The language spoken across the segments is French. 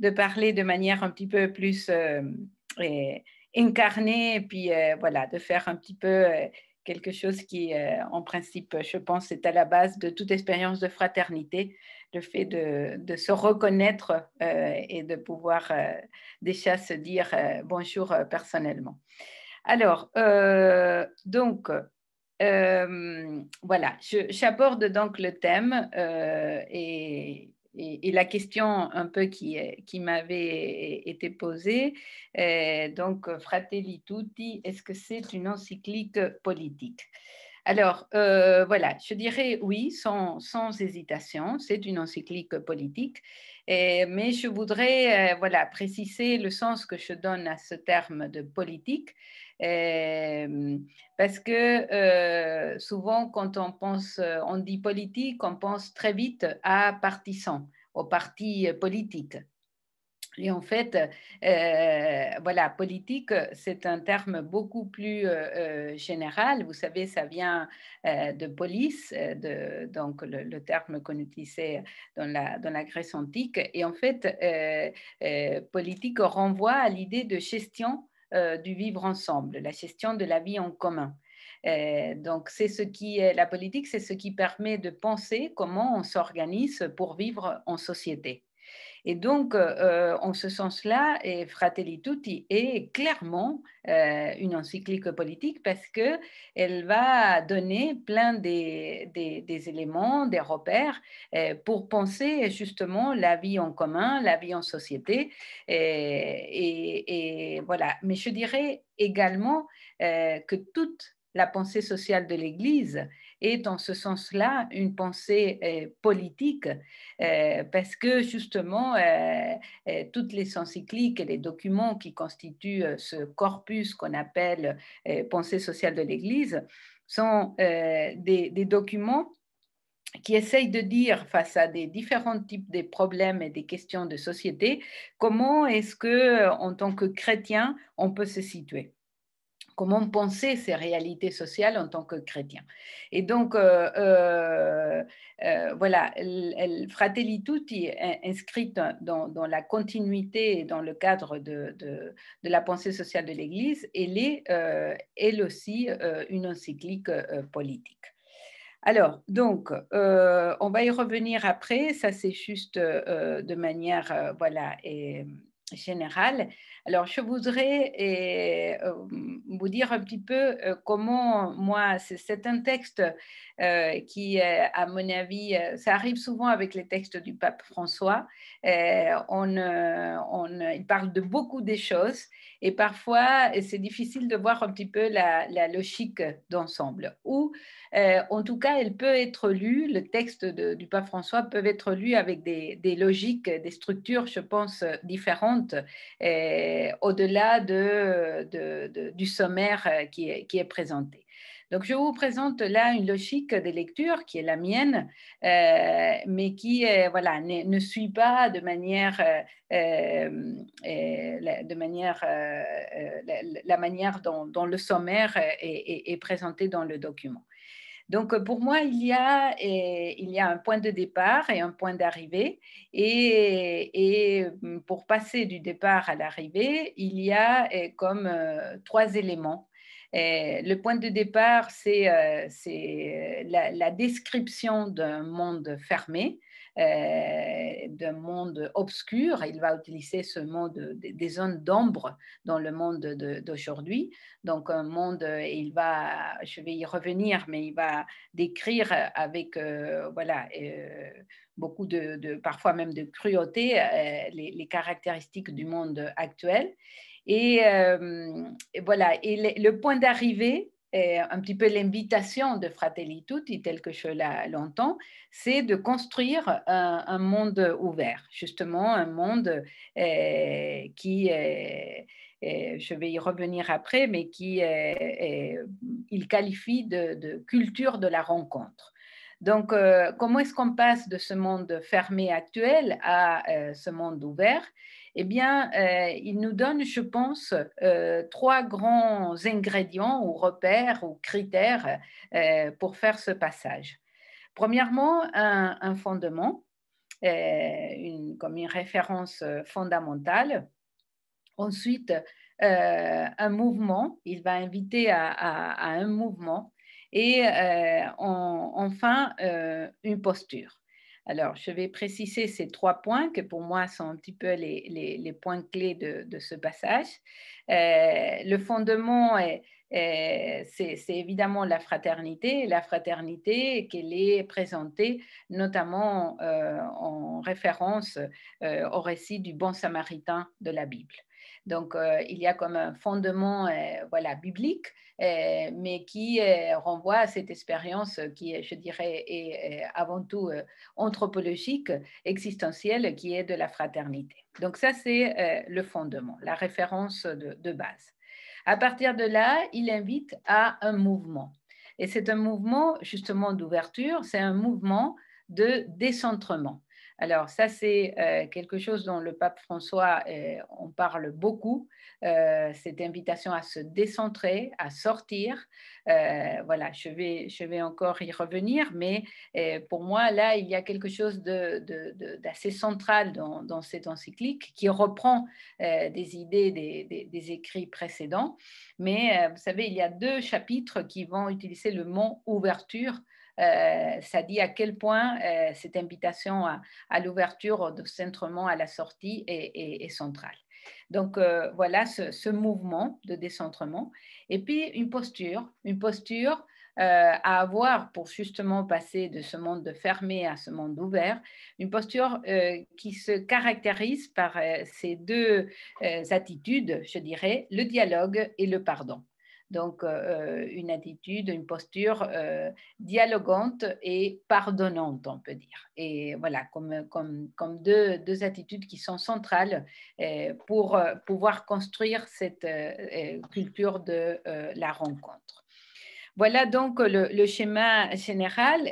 de parler de manière un petit peu plus et incarnée, et puis voilà, de faire un petit peu quelque chose qui, en principe, je pense, est à la base de toute expérience de fraternité, le fait de se reconnaître et de pouvoir déjà se dire bonjour personnellement. Alors, donc, voilà, j'aborde donc le thème et la question un peu qui m'avait été posée. Donc, Fratelli Tutti, est-ce que c'est une encyclique politique? Alors, voilà, je dirais oui, sans hésitation, c'est une encyclique politique, mais je voudrais voilà, préciser le sens que je donne à ce terme de politique, euh, parce que souvent quand on pense, on dit politique, on pense très vite à partisans, aux partis politiques. Et en fait, voilà, politique, c'est un terme beaucoup plus général. Vous savez, ça vient de police, donc le terme qu'on utilisait dans la Grèce antique. Et en fait, politique renvoie à l'idée de gestion du vivre ensemble, la gestion de la vie en commun. Donc, c'est ce qui est la politique, c'est ce qui permet de penser comment on s'organise pour vivre en société. Et donc, en ce sens-là, Fratelli Tutti est clairement une encyclique politique parce qu'elle va donner plein des éléments, des repères pour penser justement la vie en commun, la vie en société. Et voilà. Mais je dirais également que toute la pensée sociale de l'Église est en ce sens-là une pensée politique parce que justement, toutes les encycliques et les documents qui constituent ce corpus qu'on appelle pensée sociale de l'Église sont des documents qui essayent de dire face à des différents types de problèmes et des questions de société, comment est-ce que, en tant que chrétien, on peut se situer. Comment penser ces réalités sociales en tant que chrétien. Et donc, voilà, Fratelli Tutti est inscrite dans la continuité et dans le cadre de la pensée sociale de l'Église, elle est elle aussi une encyclique politique. Alors, donc, on va y revenir après, ça c'est juste de manière, voilà, générale. Alors, je voudrais vous dire un petit peu comment moi, c'est un texte qui, à mon avis, ça arrive souvent avec les textes du pape François. Il parle de beaucoup des choses et parfois, c'est difficile de voir un petit peu la logique d'ensemble. Ou, en tout cas, elle peut être lue, le texte du pape François peut être lu avec des logiques, des structures, je pense, différentes, au-delà du sommaire qui est présenté. Donc, je vous présente là une logique de lecture qui est la mienne, mais qui voilà, ne suit pas de manière, la manière dont le sommaire est présenté dans le document. Donc, pour moi, il y a un point de départ et un point d'arrivée. Et pour passer du départ à l'arrivée, il y a comme trois éléments. Le point de départ, c'est la description d'un monde fermé, d'un monde obscur. Il va utiliser ce mot des zones d'ombre dans le monde d'aujourd'hui. Donc, un monde, je vais y revenir, mais il va décrire avec voilà, beaucoup parfois même de cruauté, les caractéristiques du monde actuel. Et voilà, et le point d'arrivée, un petit peu l'invitation de Fratelli Tutti, tel que je l'entends, c'est de construire un monde ouvert, justement un monde qui je vais y revenir après, mais il qualifie de culture de la rencontre. Donc, comment est-ce qu'on passe de ce monde fermé actuel à ce monde ouvert? Eh bien, il nous donne, je pense, trois grands ingrédients ou repères ou critères pour faire ce passage. Premièrement, un fondement. comme une référence fondamentale. Ensuite, un mouvement, il va inviter à un mouvement et enfin, une posture. Alors, je vais préciser ces 3 points que pour moi sont un petit peu les points clés de ce passage. Le fondement c'est évidemment la fraternité qu'elle est présentée notamment en référence au récit du bon samaritain de la Bible. Donc, il y a comme un fondement voilà, biblique, mais qui renvoie à cette expérience qui, je dirais, est avant tout anthropologique, existentielle, qui est de la fraternité. Donc, ça, c'est le fondement, la référence de base. À partir de là, il invite à un mouvement. Et c'est un mouvement justement d'ouverture, c'est un mouvement de décentrement. Alors ça, c'est quelque chose dont le pape François, on parle beaucoup, cette invitation à se décentrer, à sortir. Voilà, je vais encore y revenir, mais pour moi, là, il y a quelque chose d'assez central dans cette encyclique qui reprend des idées des écrits précédents. Mais vous savez, il y a 2 chapitres qui vont utiliser le mot ouverture. Ça dit à quel point cette invitation à l'ouverture, au décentrement, à la sortie est centrale. Donc voilà ce mouvement de décentrement. Et puis une posture à avoir pour justement passer de ce monde fermé à ce monde ouvert, une posture qui se caractérise par ces 2 attitudes, je dirais, le dialogue et le pardon. Donc, une attitude, une posture dialogante et pardonnante, on peut dire. Et voilà, comme deux attitudes qui sont centrales pour pouvoir construire cette culture de la rencontre. Voilà donc le schéma général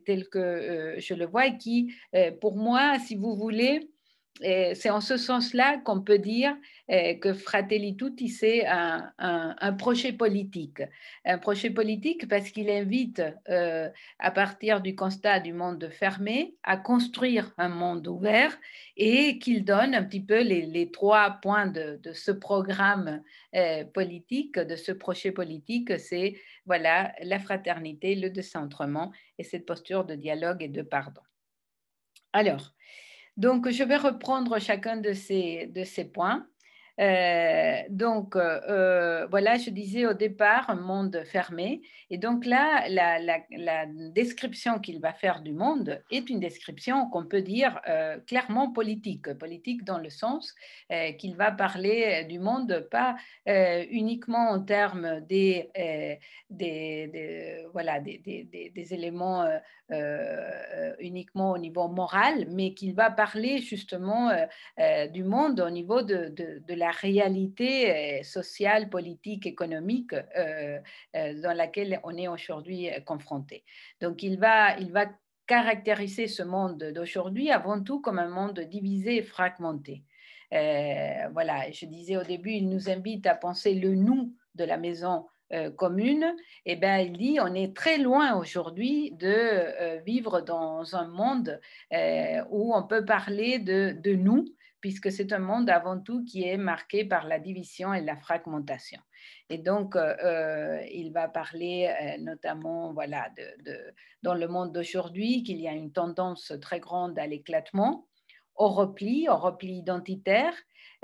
tel que je le vois et qui, pour moi, si vous voulez, c'est en ce sens-là qu'on peut dire que Fratelli Tutti, c'est un projet politique. Un projet politique parce qu'il invite, à partir du constat du monde fermé, à construire un monde ouvert et qu'il donne un petit peu les 3 points de ce programme politique, de ce projet politique, c'est voilà, la fraternité, le décentrement et cette posture de dialogue et de pardon. Alors, donc, je vais reprendre chacun de ces points. Voilà, je disais au départ un monde fermé. Et donc là, la description qu'il va faire du monde est une description qu'on peut dire clairement politique. Politique dans le sens qu'il va parler du monde, pas uniquement en termes voilà, des éléments uniquement au niveau moral, mais qu'il va parler justement du monde au niveau de la réalité sociale, politique, économique dans laquelle on est aujourd'hui confronté. Donc, il va caractériser ce monde d'aujourd'hui avant tout comme un monde divisé et fragmenté. Voilà, je disais au début, il nous invite à penser le nous de la maison commune, eh bien, il dit on est très loin aujourd'hui de vivre dans un monde où on peut parler de nous, puisque c'est un monde avant tout qui est marqué par la division et la fragmentation. Et donc, il va parler notamment voilà, dans le monde d'aujourd'hui qu'il y a une tendance très grande à l'éclatement, au repli identitaire,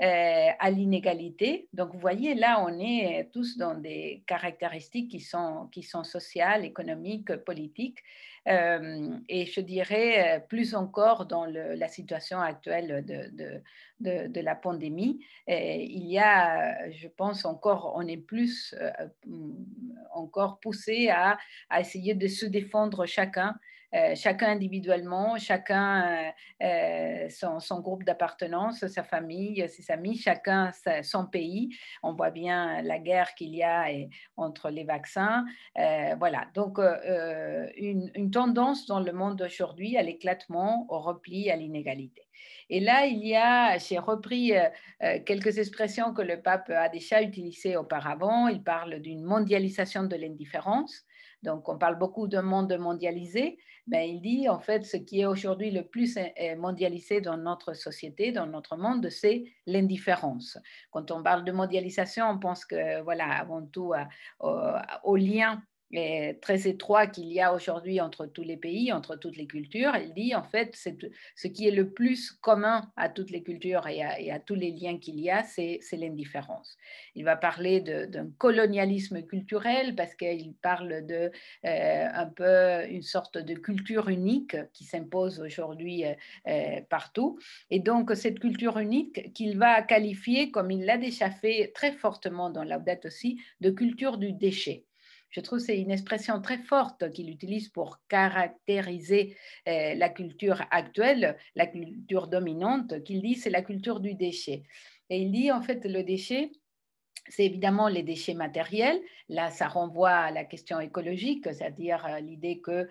à l'inégalité. Donc, vous voyez, là, on est tous dans des caractéristiques qui sont sociales, économiques, politiques, et je dirais plus encore dans la situation actuelle de la pandémie. Il y a, je pense, on est plus encore poussé à essayer de se défendre chacun individuellement, chacun son groupe d'appartenance, sa famille, ses amis, chacun son pays. On voit bien la guerre qu'il y a entre les vaccins. Voilà, donc une tendance dans le monde d'aujourd'hui à l'éclatement, au repli, à l'inégalité. Et là, j'ai repris quelques expressions que le pape a déjà utilisées auparavant. Il parle d'une mondialisation de l'indifférence. Donc, on parle beaucoup d'un monde mondialisé, Ben, il dit en fait ce qui est aujourd'hui le plus mondialisé dans notre société, dans notre monde, c'est l'indifférence. Quand on parle de mondialisation, on pense que voilà avant tout au lien très étroit qu'il y a aujourd'hui entre tous les pays, entre toutes les cultures. Il dit en fait ce qui est le plus commun à toutes les cultures et à tous les liens qu'il y a, c'est l'indifférence. Il va parler d'un colonialisme culturel parce qu'il parle de un peu une sorte de culture unique qui s'impose aujourd'hui partout. Et donc, cette culture unique qu'il va qualifier, comme il l'a déjà fait très fortement dans Laudato Si, de culture du déchet. Je trouve que c'est une expression très forte qu'il utilise pour caractériser la culture actuelle, la culture dominante, qu'il dit c'est la culture du déchet. Et il dit en fait le déchet, c'est évidemment les déchets matériels. Là, ça renvoie à la question écologique, c'est-à-dire l'idée que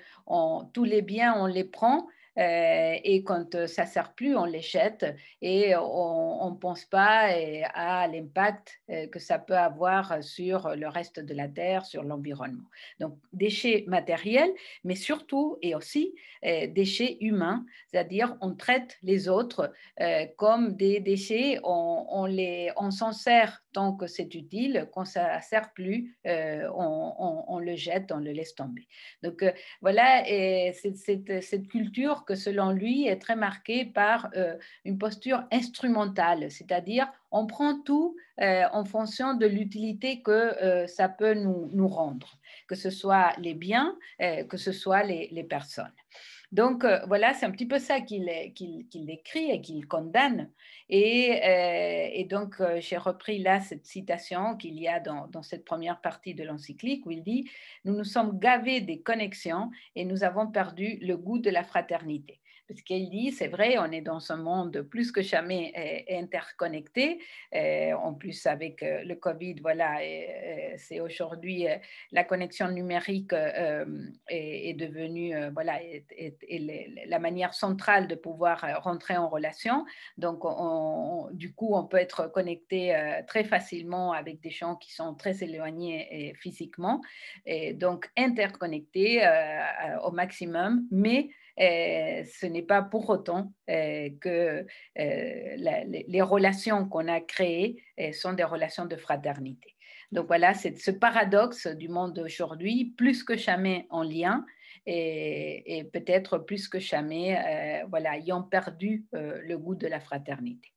tous les biens, on les prend et quand ça ne sert plus, on les jette et on ne pense pas à l'impact que ça peut avoir sur le reste de la Terre, sur l'environnement. Donc, déchets matériels, mais surtout et aussi déchets humains, c'est-à-dire on traite les autres comme des déchets, on s'en sert tant que c'est utile, quand ça ne sert plus, on le jette, on le laisse tomber. Donc voilà, et cette culture que selon lui est très marquée par une posture instrumentale, c'est-à-dire on prend tout en fonction de l'utilité que ça peut nous rendre, que ce soit les biens, que ce soit les personnes. Donc voilà, c'est un petit peu ça qu'il écrit et qu'il condamne. Et donc j'ai repris là cette citation qu'il y a dans cette première partie de l'encyclique où il dit « Nous nous sommes gavés des connexions et nous avons perdu le goût de la fraternité ». Parce qu'il dit, c'est vrai, on est dans un monde plus que jamais interconnecté. En plus, avec le Covid, voilà, c'est aujourd'hui la connexion numérique est devenue voilà, est la manière centrale de pouvoir rentrer en relation. Donc, du coup, on peut être connecté très facilement avec des gens qui sont très éloignés physiquement, et donc interconnectés au maximum, mais ce n'est pas pour autant que les relations qu'on a créées sont des relations de fraternité. Donc voilà, c'est ce paradoxe du monde d'aujourd'hui, plus que jamais en lien et peut-être plus que jamais, voilà, ayant perdu le goût de la fraternité.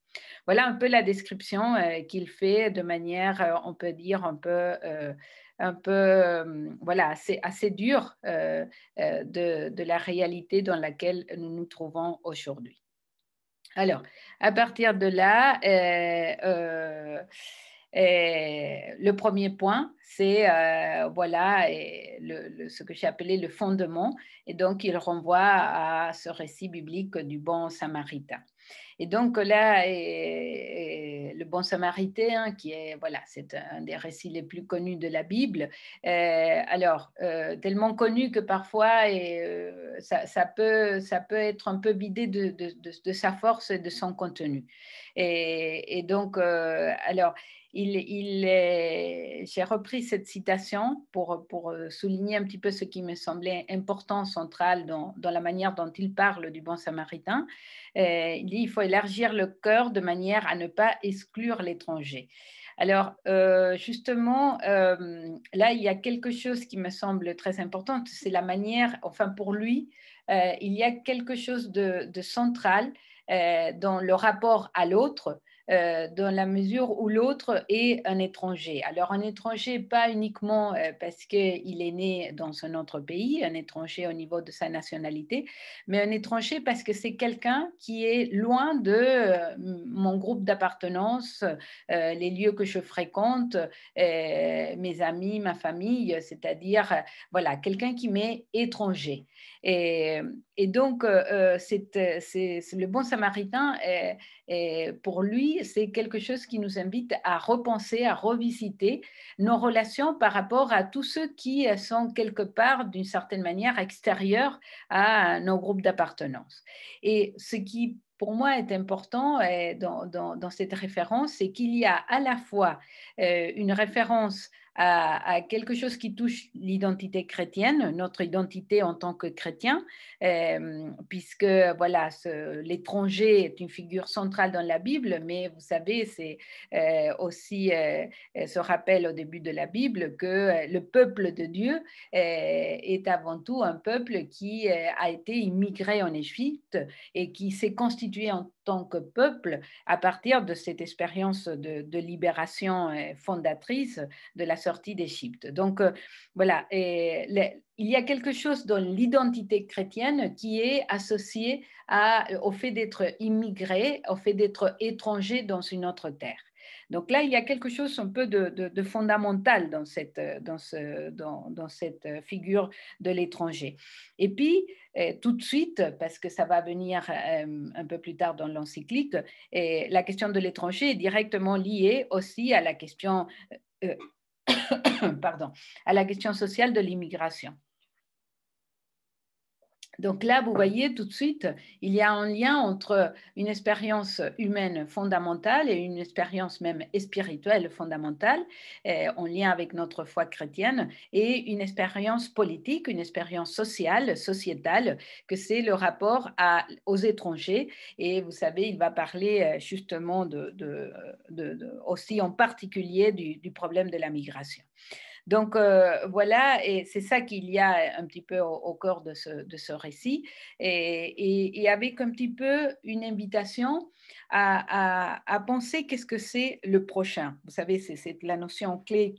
Voilà un peu la description qu'il fait de manière, on peut dire, un peu voilà, assez dure de la réalité dans laquelle nous nous trouvons aujourd'hui. Alors, à partir de là, le premier point, c'est voilà, ce que j'ai appelé le fondement, et donc il renvoie à ce récit biblique du bon samaritain. Et donc là, le bon samaritain, qui est, voilà, c'est un des récits les plus connus de la Bible. Alors, tellement connu que parfois, ça peut être un peu vidé de sa force et de son contenu. Et donc, alors, j'ai repris cette citation pour souligner un petit peu ce qui me semblait important, central dans la manière dont il parle du bon samaritain. Il dit il faut élargir le cœur de manière à ne pas exclure l'étranger. Alors, justement, là, il y a quelque chose qui me semble très important, c'est la manière, enfin pour lui, il y a quelque chose de central dans le rapport à l'autre, dans la mesure où l'autre est un étranger. Alors, un étranger, pas uniquement parce qu'il est né dans un autre pays, un étranger au niveau de sa nationalité, mais un étranger parce que c'est quelqu'un qui est loin de mon groupe d'appartenance, les lieux que je fréquente, mes amis, ma famille, c'est-à-dire, voilà, quelqu'un qui m'est étranger. Et donc, le bon samaritain, pour lui, c'est quelque chose qui nous invite à repenser, à revisiter nos relations par rapport à tous ceux qui sont quelque part, d'une certaine manière, extérieurs à nos groupes d'appartenance. Et ce qui, pour moi, est important dans cette référence, c'est qu'il y a à la fois une référence à quelque chose qui touche l'identité chrétienne, notre identité en tant que chrétien, puisque voilà, l'étranger est une figure centrale dans la Bible, mais vous savez, c'est aussi se rappelle au début de la Bible que le peuple de Dieu est avant tout un peuple qui a été immigré en Égypte et qui s'est constitué en tant que peuple à partir de cette expérience de libération fondatrice de la sortie d'Égypte. Donc voilà, il y a quelque chose dans l'identité chrétienne qui est associé au fait d'être immigré, au fait d'être étranger dans une autre terre. Donc là, il y a quelque chose un peu de fondamental dans cette figure de l'étranger. Et puis, tout de suite, parce que ça va venir un peu plus tard dans l'encyclique, la question de l'étranger est directement liée aussi à la question, pardon, à la question sociale de l'immigration. Donc là, vous voyez tout de suite, il y a un lien entre une expérience humaine fondamentale et une expérience même spirituelle fondamentale, en lien avec notre foi chrétienne, et une expérience politique, une expérience sociale, sociétale, que c'est le rapport aux étrangers. Et vous savez, il va parler justement aussi en particulier du problème de la migration. Donc voilà, et c'est ça qu'il y a un petit peu au cœur de ce récit, et avec un petit peu une invitation à penser qu'est-ce que c'est le prochain. Vous savez, c'est la notion clé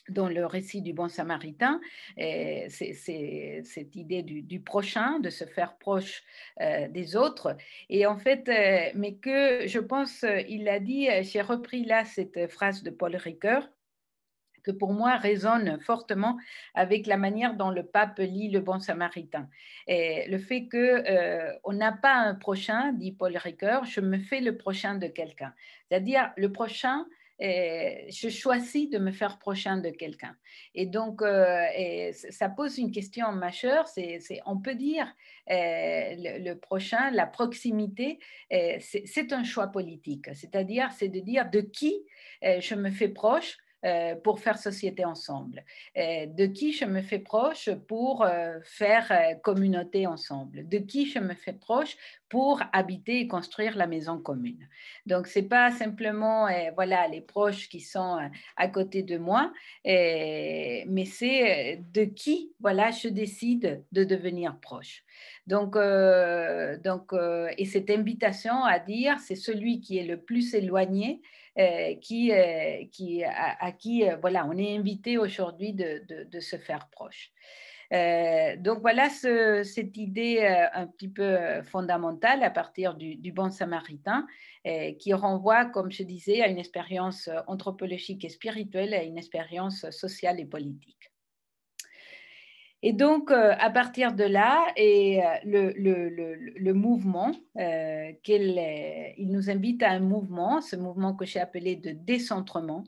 dans le récit du bon samaritain, c'est cette idée du prochain, de se faire proche des autres. Et en fait, mais que je pense, il a dit, j'ai repris là cette phrase de Paul Ricoeur, que pour moi résonne fortement avec la manière dont le pape lit le bon samaritain. Et le fait qu'on n'a pas un prochain, dit Paul Ricoeur, je me fais le prochain de quelqu'un. C'est-à-dire le prochain, je choisis de me faire prochain de quelqu'un. Et donc, ça pose une question majeure, on peut dire le prochain, la proximité, c'est un choix politique. C'est-à-dire, c'est de dire de qui je me fais proche, pour faire société ensemble, de qui je me fais proche pour faire communauté ensemble, de qui je me fais proche pour habiter et construire la maison commune. Donc, ce n'est pas simplement voilà, les proches qui sont à côté de moi, mais c'est de qui voilà, je décide de devenir proche. Donc, et cette invitation à dire, c'est celui qui est le plus éloigné, à qui voilà, on est invité aujourd'hui de se faire proche. Donc voilà cette idée un petit peu fondamentale à partir du bon samaritain, qui renvoie, comme je disais, à une expérience anthropologique et spirituelle, à une expérience sociale et politique. Et donc, à partir de là, et le mouvement, il nous invite à un mouvement, ce mouvement que j'ai appelé de décentrement.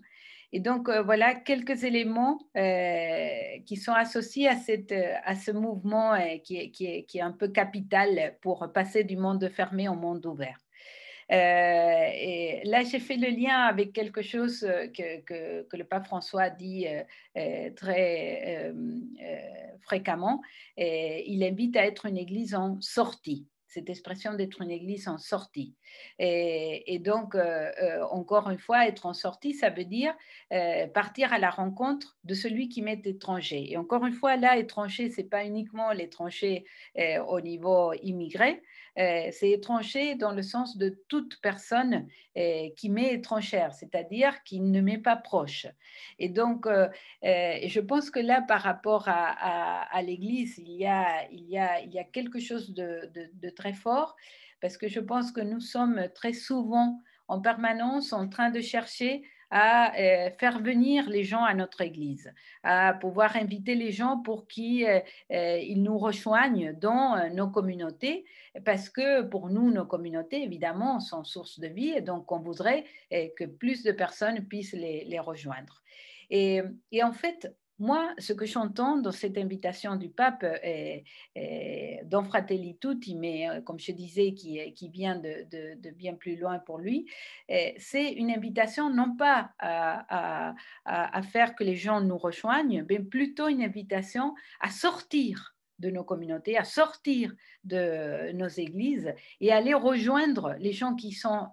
Et donc, voilà quelques éléments qui sont associés à ce mouvement qui est un peu capital pour passer du monde fermé au monde ouvert. Et là, j'ai fait le lien avec quelque chose que le pape François a dit très fréquemment. Il invite à être une église en sortie. Cette expression d'être une église en sortie. Et donc, encore une fois, être en sortie, ça veut dire partir à la rencontre de celui qui m'est étranger. Et encore une fois, là, étranger, ce n'est pas uniquement l'étranger au niveau immigré, c'est étranger dans le sens de toute personne qui m'est étrangère, c'est-à-dire qui ne m'est pas proche. Et donc, je pense que là, par rapport à l'Église, il y a quelque chose de très fort, parce que je pense que nous sommes très souvent en permanence en train de chercher à faire venir les gens à notre Église, à pouvoir inviter les gens pour qu'ils nous rejoignent dans nos communautés, parce que pour nous, nos communautés, évidemment, sont source de vie, et donc on voudrait que plus de personnes puissent les rejoindre. Et en fait, moi, ce que j'entends dans cette invitation du pape, Don Fratelli Tutti, mais comme je disais, qui vient de bien plus loin pour lui, c'est une invitation non pas à faire que les gens nous rejoignent, mais plutôt une invitation à sortir de nos communautés, à sortir de nos églises et aller rejoindre les gens qui sont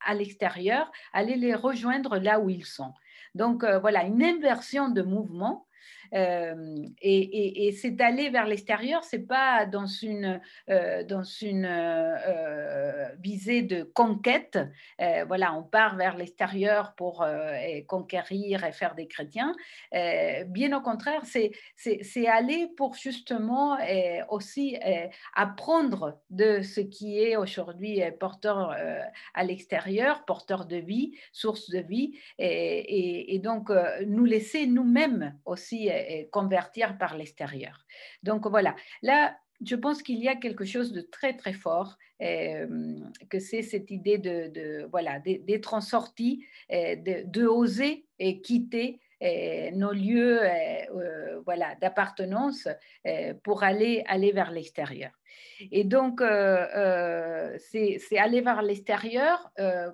à l'extérieur, aller les rejoindre là où ils sont. Donc, voilà, une inversion de mouvement. Et c'est d'aller vers l'extérieur, c'est pas dans une visée de conquête. Voilà, on part vers l'extérieur pour conquérir et faire des chrétiens. Bien au contraire, c'est aller pour justement aussi apprendre de ce qui est aujourd'hui porteur à l'extérieur, porteur de vie, source de vie, et donc nous laisser nous-mêmes aussi convertir par l'extérieur. Donc voilà, là, je pense qu'il y a quelque chose de très très fort, que c'est cette idée voilà, d'être en sortie, de oser et quitter nos lieux voilà, d'appartenance pour aller vers l'extérieur. Et donc, c'est aller vers l'extérieur,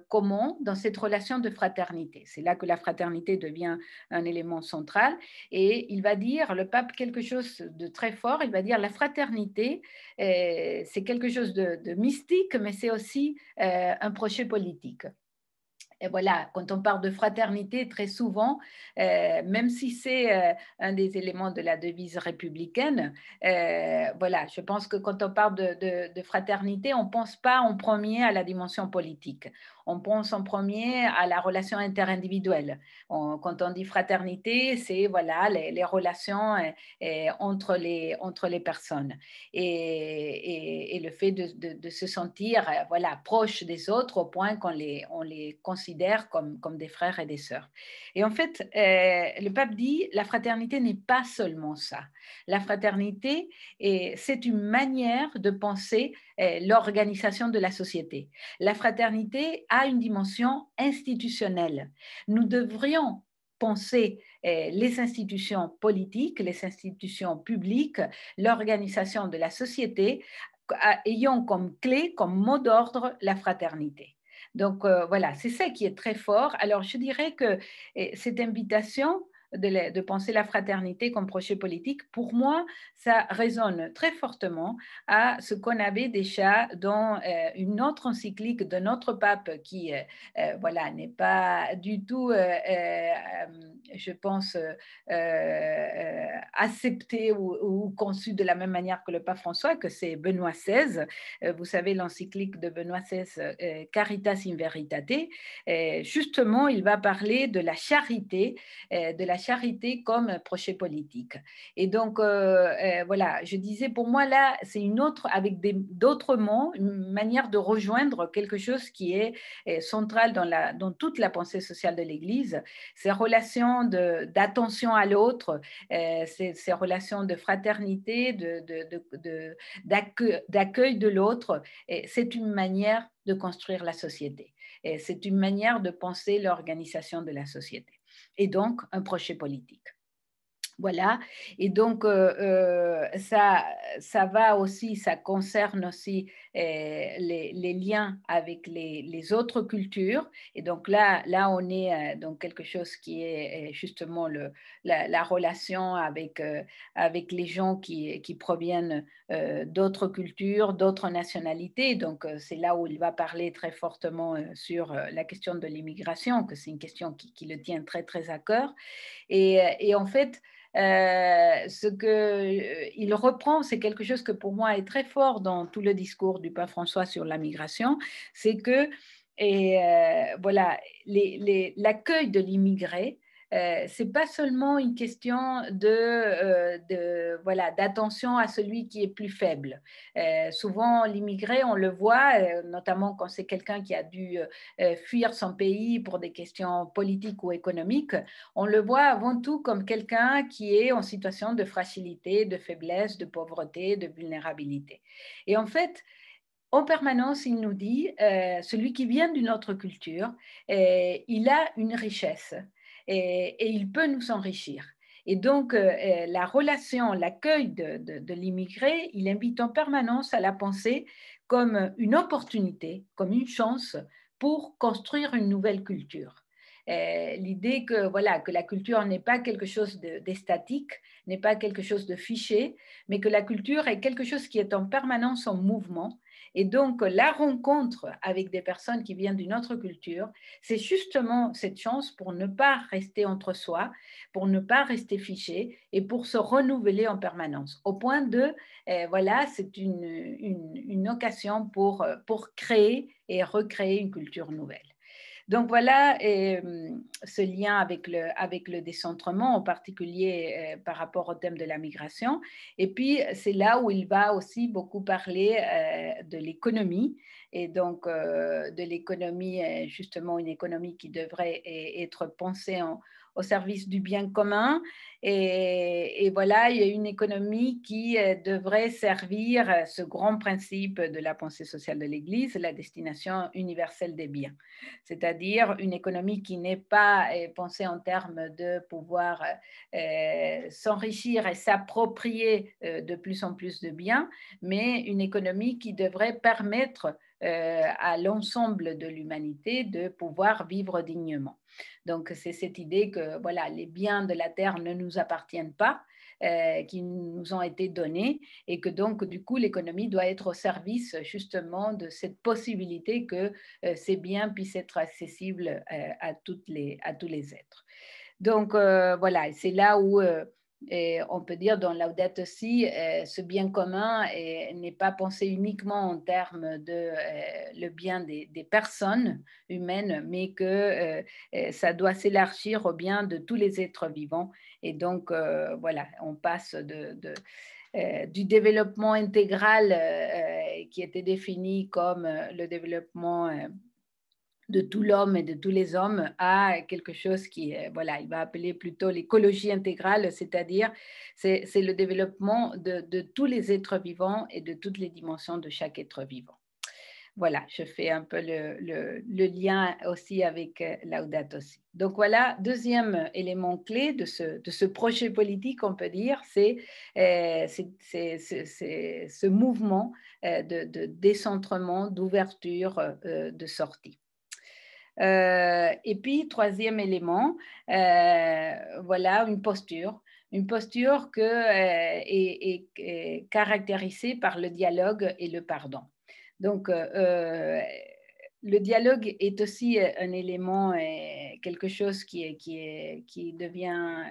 comment? Dans cette relation de fraternité. C'est là que la fraternité devient un élément central. Et il va dire, le pape, quelque chose de très fort, il va dire la fraternité, c'est quelque chose de mystique, mais c'est aussi un projet politique. Et voilà, quand on parle de fraternité, très souvent, même si c'est un des éléments de la devise républicaine, voilà, je pense que quand on parle de fraternité, on ne pense pas en premier à la dimension politique. On pense en premier à la relation interindividuelle. Quand on dit fraternité, c'est voilà, les relations entre les personnes. Et le fait de se sentir voilà, proche des autres au point qu'on les considère comme des frères et des sœurs. Et en fait, le pape dit, la fraternité n'est pas seulement ça. La fraternité, c'est une manière de penser l'organisation de la société. La fraternité a une dimension institutionnelle. Nous devrions penser les institutions politiques, les institutions publiques, l'organisation de la société, ayant comme clé, comme mot d'ordre, la fraternité. Donc voilà, c'est ça qui est très fort. Alors je dirais que cette invitation de penser la fraternité comme projet politique, pour moi, ça résonne très fortement à ce qu'on avait déjà dans une autre encyclique de notre pape qui, voilà, n'est pas du tout, je pense, accepté ou conçu de la même manière que le pape François, que c'est Benoît XVI. Vous savez, l'encyclique de Benoît XVI, Caritas in Veritate. Justement, il va parler de la charité comme projet politique. Et donc, voilà, je disais, pour moi, là, c'est une autre, avec d'autres mots, une manière de rejoindre quelque chose qui est central dans toute la pensée sociale de l'Église, ces relations d'attention à l'autre, ces relations de fraternité, d'accueil de l'autre. C'est une manière de construire la société. C'est une manière de penser l'organisation de la société. Et donc, un projet politique. Voilà, et donc ça va aussi, ça concerne aussi les liens avec les autres cultures. Et donc là on est dans quelque chose qui est justement la relation avec les gens qui proviennent d'autres cultures, d'autres nationalités. Donc c'est là où il va parler très fortement sur la question de l'immigration, que c'est une question qui le tient très très à cœur. Et en fait, ce qu'il reprend, c'est quelque chose que pour moi est très fort dans tout le discours du pape François sur la migration, c'est que voilà, l'accueil de l'immigré, c'est pas seulement une question voilà, d'attention à celui qui est plus faible. Souvent, l'immigré, on le voit, notamment quand c'est quelqu'un qui a dû fuir son pays pour des questions politiques ou économiques, on le voit avant tout comme quelqu'un qui est en situation de fragilité, de faiblesse, de pauvreté, de vulnérabilité. Et en fait, en permanence, il nous dit, celui qui vient d'une autre culture, il a une richesse et il peut nous enrichir. Et donc, la relation, l'accueil de l'immigré, il invite en permanence à la penser comme une opportunité, comme une chance pour construire une nouvelle culture. L'idée que, voilà, que la culture n'est pas quelque chose d'estatique, n'est pas quelque chose de fiché, mais que la culture est quelque chose qui est en permanence en mouvement. Et donc, la rencontre avec des personnes qui viennent d'une autre culture, c'est justement cette chance pour ne pas rester entre soi, pour ne pas rester fiché et pour se renouveler en permanence. Au point de, voilà, c'est une occasion pour créer et recréer une culture nouvelle. Donc voilà ce lien avec le décentrement, en particulier par rapport au thème de la migration. Et puis, c'est là où il va aussi beaucoup parler de l'économie, et donc de l'économie, justement une économie qui devrait être pensée au service du bien commun. Et voilà, il y a une économie qui devrait servir ce grand principe de la pensée sociale de l'Église, la destination universelle des biens, c'est-à-dire une économie qui n'est pas pensée en termes de pouvoir s'enrichir et s'approprier de plus en plus de biens, mais une économie qui devrait permettre à l'ensemble de l'humanité de pouvoir vivre dignement. Donc, c'est cette idée que voilà, les biens de la terre ne nous appartiennent pas, qui nous ont été donnés, et que donc, du coup, l'économie doit être au service justement de cette possibilité que ces biens puissent être accessibles à tous les êtres. Donc, voilà, c'est là où on peut dire dans Laudato Si, ce bien commun n'est pas pensé uniquement en termes de le bien des personnes humaines, mais que ça doit s'élargir au bien de tous les êtres vivants. Et donc, voilà, on passe du développement intégral qui était défini comme le développement de tout l'homme et de tous les hommes à quelque chose qui est, voilà, il va appeler plutôt l'écologie intégrale, c'est-à-dire c'est le développement de tous les êtres vivants et de toutes les dimensions de chaque être vivant. Voilà, je fais un peu le lien aussi avec Laudato Si. Donc voilà, deuxième élément clé de ce projet politique, on peut dire, c'est ce mouvement de décentrement, d'ouverture, de sortie. Et puis, troisième élément, voilà, une posture que, est caractérisée par le dialogue et le pardon. Donc, le dialogue est aussi un élément, quelque chose qui devient,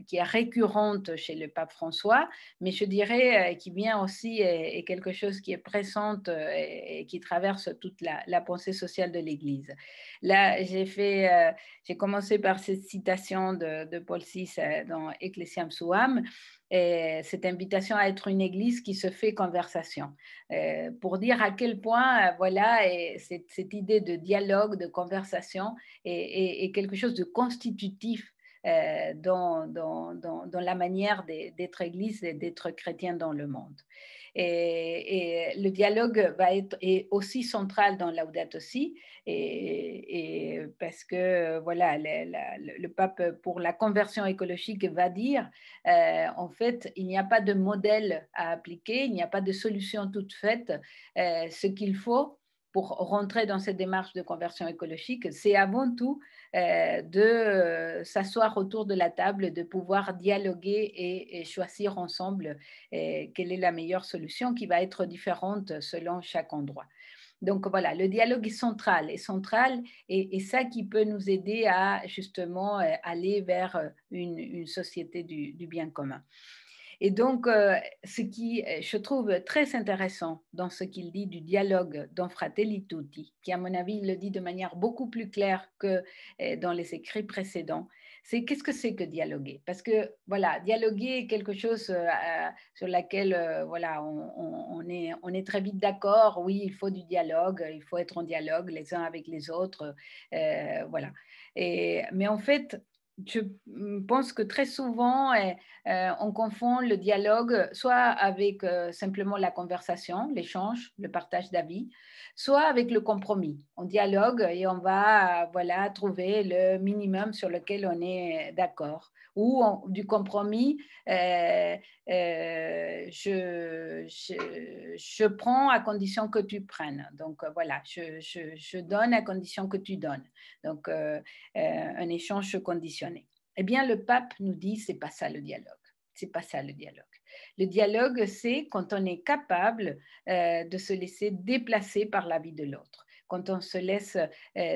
qui est récurrente chez le pape François, mais je dirais qui vient aussi est quelque chose qui est présente et qui traverse toute la pensée sociale de l'Église. Là, j'ai commencé par cette citation de Paul VI dans Ecclesiam Suam, et cette invitation à être une Église qui se fait conversation. Pour dire à quel point, voilà, et cette idée de dialogue, de conversation est quelque chose de constitutif dans la manière d'être Église et d'être chrétien dans le monde. Et le dialogue est aussi central dans Laudato Si, et parce que voilà, le pape pour la conversion écologique va dire en fait, il n'y a pas de modèle à appliquer, il n'y a pas de solution toute faite. Ce qu'il faut pour rentrer dans cette démarche de conversion écologique, c'est avant tout de s'asseoir autour de la table, de pouvoir dialoguer et choisir ensemble quelle est la meilleure solution qui va être différente selon chaque endroit. Donc voilà, le dialogue est central et ça qui peut nous aider à justement aller vers une société du bien commun. Et donc, ce qui, je trouve très intéressant dans ce qu'il dit du dialogue dans Fratelli Tutti, qui à mon avis le dit de manière beaucoup plus claire que dans les écrits précédents, c'est qu'est-ce que c'est que dialoguer? Parce que voilà, dialoguer est quelque chose sur laquelle voilà, on est très vite d'accord. Oui, il faut du dialogue, il faut être en dialogue les uns avec les autres, voilà. Mais en fait, je pense que très souvent, on confond le dialogue soit avec simplement la conversation, l'échange, le partage d'avis, soit avec le compromis. On dialogue et on va voilà, trouver le minimum sur lequel on est d'accord. Ou du compromis, je prends à condition que tu prennes. Donc voilà, je donne à condition que tu donnes. Donc, un échange conditionné. Eh bien, le pape nous dit, c'est pas ça le dialogue. C'est pas ça le dialogue. Le dialogue, c'est quand on est capable de se laisser déplacer par la vie de l'autre, quand on se laisse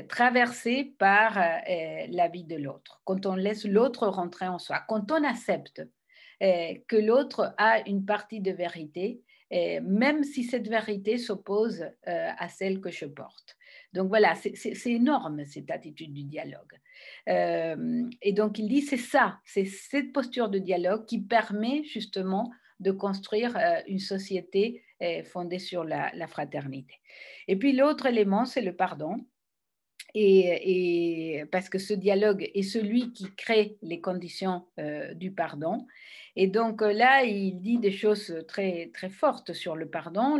traverser par la vie de l'autre, quand on laisse l'autre rentrer en soi, quand on accepte que l'autre a une partie de vérité, même si cette vérité s'oppose à celle que je porte. Donc voilà, c'est énorme cette attitude du dialogue. Et donc il dit, c'est ça, c'est cette posture de dialogue qui permet justement de construire une société fondée sur la fraternité. Et puis l'autre élément, c'est le pardon. Et parce que ce dialogue est celui qui crée les conditions du pardon. Et donc là, il dit des choses très, très fortes sur le pardon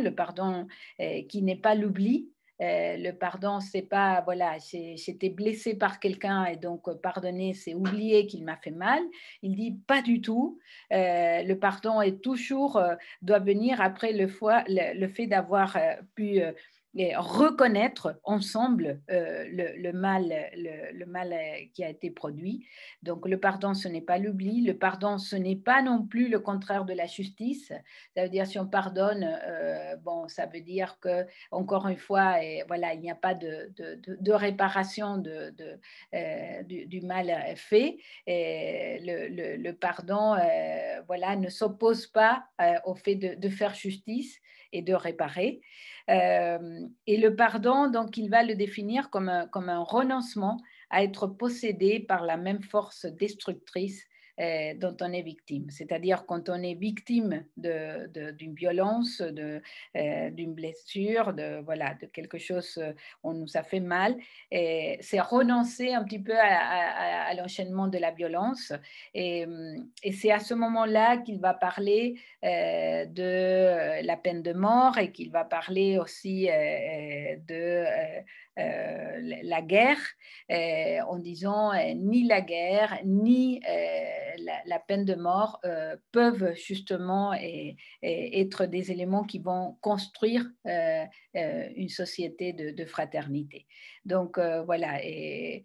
qui n'est pas l'oubli. Le pardon, c'est pas, voilà, j'étais blessé par quelqu'un et donc pardonner, c'est oublier qu'il m'a fait mal. Il dit pas du tout. Le pardon est toujours, doit venir après le fait d'avoir pu et reconnaître ensemble le mal qui a été produit. Donc le pardon, ce n'est pas l'oubli. Le pardon, ce n'est pas non plus le contraire de la justice. Ça veut dire si on pardonne, bon, ça veut dire que encore une fois, et voilà, il n'y a pas de réparation du mal fait. Et le pardon, voilà, ne s'oppose pas au fait de faire justice et de réparer. Et le pardon, donc, il va le définir comme un renoncement à être possédé par la même force destructrice dont on est victime. C'est-à-dire quand on est victime d'une violence, d'une blessure, voilà, de quelque chose, on nous a fait mal, c'est renoncer un petit peu à l'enchaînement de la violence. Et c'est à ce moment-là qu'il va parler de la peine de mort et qu'il va parler aussi de la guerre en disant ni la guerre ni la peine de mort peuvent justement être des éléments qui vont construire une société de fraternité. Donc voilà, et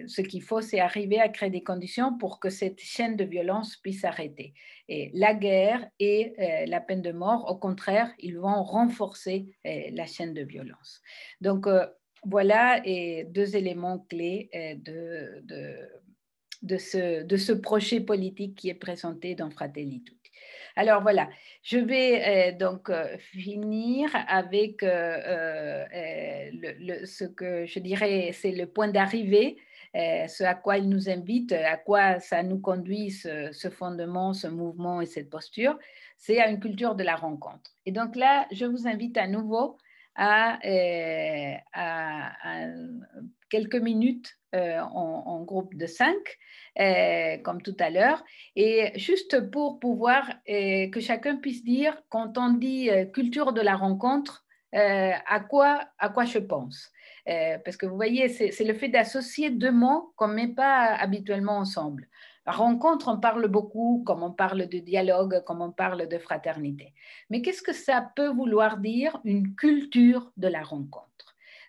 ce qu'il faut, c'est arriver à créer des conditions pour que cette chaîne de violence puisse s'arrêter. Et la guerre et la peine de mort, au contraire, ils vont renforcer la chaîne de violence. Donc, voilà deux éléments clés de ce projet politique qui est présenté dans Fratelli Tutti. Alors voilà, je vais donc finir avec ce que je dirais, c'est le point d'arrivée, ce à quoi il nous invite, à quoi ça nous conduit, ce fondement, ce mouvement et cette posture, c'est à une culture de la rencontre. Et donc là, je vous invite à nouveau à quelques minutes en groupe de 5, comme tout à l'heure, et juste pour pouvoir que chacun puisse dire, quand on dit culture de la rencontre, à quoi je pense. Parce que vous voyez, c'est le fait d'associer deux mots qu'on ne met pas habituellement ensemble. La rencontre, on parle beaucoup, comme on parle de dialogue, comme on parle de fraternité. Mais qu'est-ce que ça peut vouloir dire, une culture de la rencontre?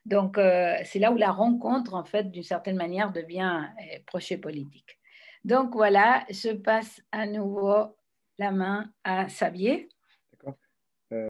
Donc, c'est là où la rencontre, en fait, d'une certaine manière, devient projet politique. Donc, voilà, je passe à nouveau la main à Xavier.